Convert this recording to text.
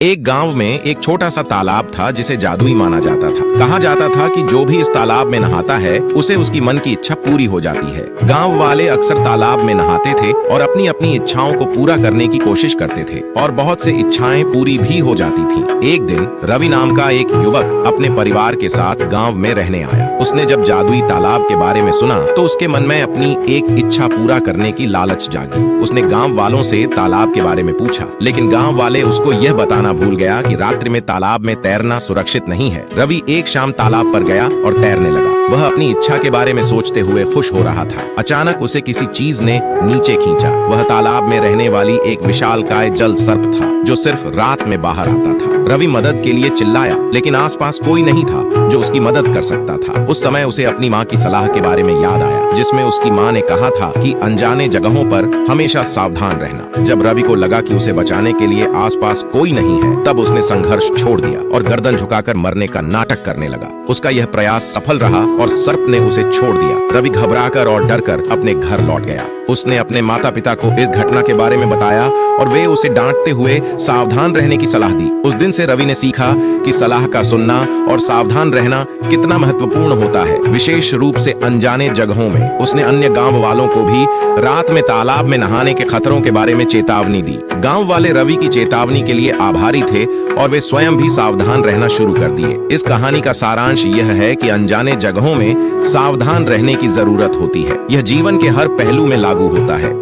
एक गांव में एक छोटा सा तालाब था जिसे जादुई माना जाता था। कहा जाता था कि जो भी इस तालाब में नहाता है उसे उसकी मन की इच्छा पूरी हो जाती है। गांव वाले अक्सर तालाब में नहाते थे और अपनी अपनी इच्छाओं को पूरा करने की कोशिश करते थे और बहुत से इच्छाएं पूरी भी हो जाती थी। एक दिन रवि नाम का एक युवक अपने परिवार के साथ गाँव में रहने आया। उसने जब जादुई तालाब के बारे में सुना तो उसके मन में अपनी एक इच्छा पूरा करने की लालच जागी। उसने गाँव वालों से तालाब के बारे में पूछा, लेकिन गाँव वाले उसको यह बताना भूल गया कि रात्रि में तालाब में तैरना सुरक्षित नहीं है। रवि एक शाम तालाब पर गया और तैरने लगा। वह अपनी इच्छा के बारे में सोचते हुए खुश हो रहा था। अचानक उसे किसी चीज ने नीचे खींचा। वह तालाब में रहने वाली एक विशालकाय जल सर्प था जो सिर्फ रात में बाहर आता था। रवि मदद के लिए चिल्लाया, लेकिन आसपास कोई नहीं था जो उसकी मदद कर सकता था। उस समय उसे अपनी माँ की सलाह के बारे में याद आया, जिसमें उसकी माँ ने कहा था कि अनजाने जगहों पर हमेशा सावधान रहना। जब रवि को लगा कि उसे बचाने के लिए आसपास कोई नहीं है, तब उसने संघर्ष छोड़ दिया और गर्दन झुकाकर मरने का नाटक करने लगा। उसका यह प्रयास सफल रहा और सर्प ने उसे छोड़ दिया। रवि घबराकर और डरकर अपने घर लौट गया। उसने अपने माता पिता को इस घटना के बारे में बताया और वे उसे डांटते हुए सावधान रहने की सलाह दी। उस दिन से रवि ने सीखा कि सलाह का सुनना और सावधान रहना कितना महत्वपूर्ण होता है, विशेष रूप से अनजाने जगहों में। उसने अन्य गांव वालों को भी रात में तालाब में नहाने के खतरों के बारे में चेतावनी दी। गांव वाले रवि की चेतावनी के लिए आभारी थे और वे स्वयं भी सावधान रहना शुरू कर दिए। इस कहानी का सारांश यह है कि अनजाने जगहों में सावधान रहने की जरूरत होती है। यह जीवन के हर पहलू में लागू होता है।